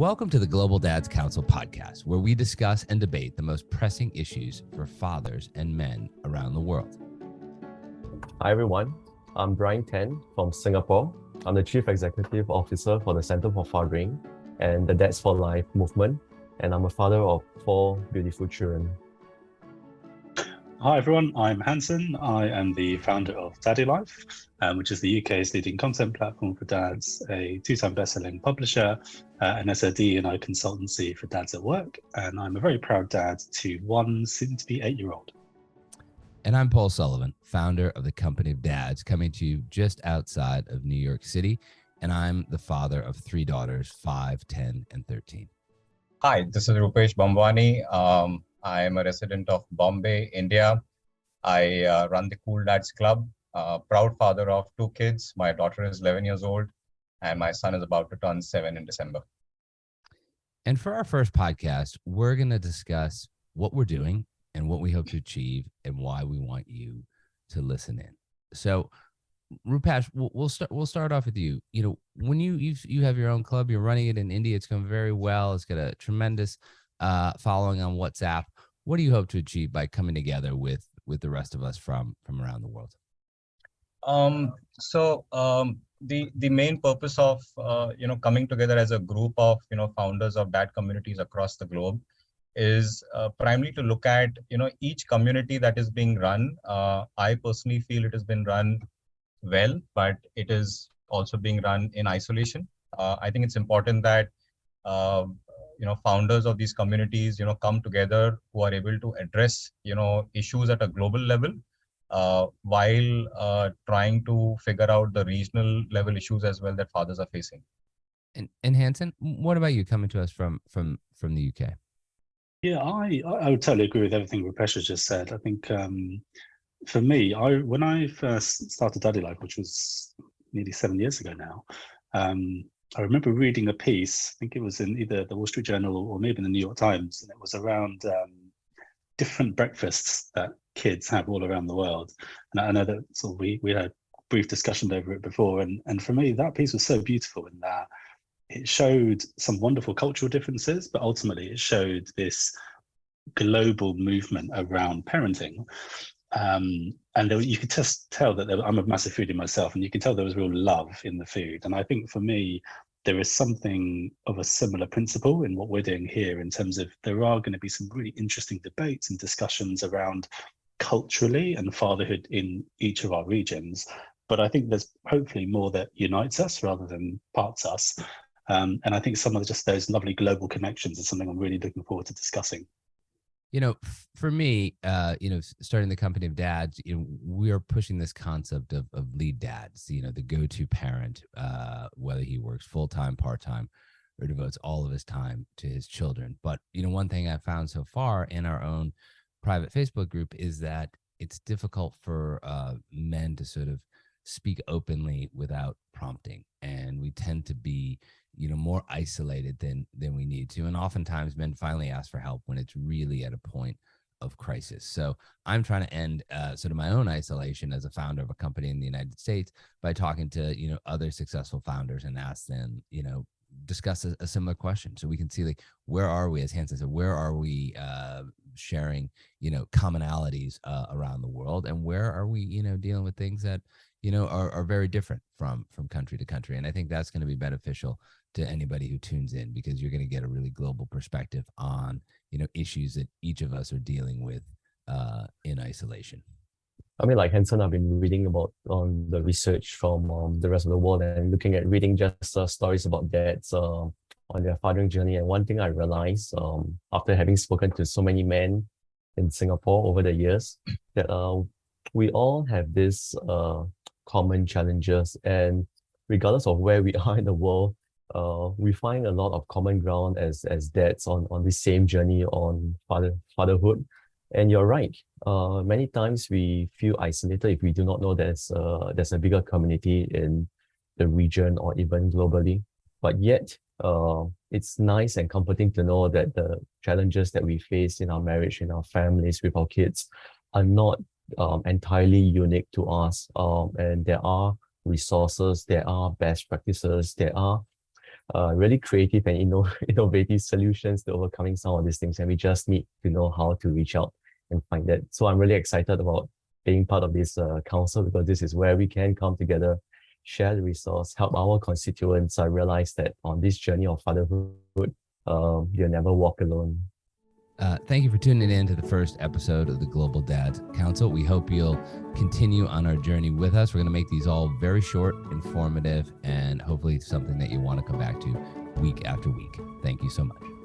Welcome to the Global Dads Council podcast, where we discuss and debate the most pressing issues for fathers and men around the world. Hi everyone, I'm Bryan Tan from Singapore. I'm the Chief Executive Officer for the Center for Fathering and the Dads for Life movement, and I'm a father of 4 beautiful children. Hi everyone, I'm Hanson. I am the founder of Daddlife, which is the UK's leading content platform for dads, a 2-time best-selling publisher, an SOD&I consultancy for dads at work, and I'm a very proud dad to 1 soon-to-be 8-year-old. And I'm Paul Sullivan, founder of the Company of Dads, coming to you just outside of New York City, and I'm the father of 3 daughters, 5, 10, and 13. Hi, this is Rupesh Bhambwani. I am a resident of Bombay, India. I run the Cool Dads Club, proud father of 2 kids. My daughter is 11 years old, and my son is about to turn 7 in December. And for our first podcast, we're going to discuss what we're doing and what we hope to achieve and why we want you to listen in. So, Rupesh, we'll start off with you. You know, when you have your own club, you're running it in India. It's going very well. It's got a tremendous following on WhatsApp. What do you hope to achieve by coming together with the rest of us from around the world? The main purpose of coming together as a group of founders of dad communities across the globe is primarily to look at each community that is being run. I personally feel it has been run well, but it is also being run in isolation. I think it's important that founders of these communities come together who are able to address issues at a global level while trying to figure out the regional level issues as well that fathers are facing. And Hanson, what about you coming to us from the UK? Yeah, I would totally agree with everything Rupesh has just said. I think for me, when I first started Daddlife, which was nearly 7 years ago now, I remember reading a piece, I think it was in either the Wall Street Journal or maybe in the New York Times, and it was around different breakfasts that kids have all around the world. And I know that sort of we had a brief discussion over it before, and for me, that piece was so beautiful in that it showed some wonderful cultural differences, but ultimately it showed this global movement around parenting. And you could just tell that I'm a massive foodie myself, and you can tell there was real love in the food. And I think for me, there is something of a similar principle in what we're doing here in terms of there are going to be some really interesting debates and discussions around culturally and fatherhood in each of our regions. But I think there's hopefully more that unites us rather than parts us. And I think some of just those lovely global connections is something I'm really looking forward to discussing. For me, starting the Company of Dads, we are pushing this concept of lead dads, the go-to parent, whether he works full-time, part-time, or devotes all of his time to his children. But, one thing I've found so far in our own private Facebook group is that it's difficult for men to sort of speak openly without prompting. And we tend to be more isolated than we need to. And oftentimes men finally ask for help when it's really at a point of crisis. So I'm trying to end sort of my own isolation as a founder of a company in the United States by talking to, other successful founders and ask them, discuss a similar question. So we can see where are we, as Hanson said, where are we sharing, commonalities around the world, and where are we, dealing with things that, are very different from country to country. And I think that's going to be beneficial to anybody who tunes in, because you're going to get a really global perspective on, issues that each of us are dealing with in isolation. I mean, like Hanson, I've been reading about on the research from the rest of the world and reading just stories about dads on their fathering journey. And one thing I realized after having spoken to so many men in Singapore over the years, that we all have this common challenges, and regardless of where we are in the world, we find a lot of common ground as dads on this same journey on fatherhood. And you're right. Many times we feel isolated if we do not know there's a bigger community in the region or even globally. But yet, it's nice and comforting to know that the challenges that we face in our marriage, in our families, with our kids, are not entirely unique to us. And there are resources, there are best practices, there are really creative and innovative solutions to overcoming some of these things. And we just need to know how to reach out and find that. So I'm really excited about being part of this council, because this is where we can come together, share the resource, help our constituents. I realize that on this journey of fatherhood, you'll never walk alone. Thank you for tuning in to the first episode of the Global Dads Council. We hope you'll continue on our journey with us. We're going to make these all very short, informative, and hopefully something that you want to come back to week after week. Thank you so much.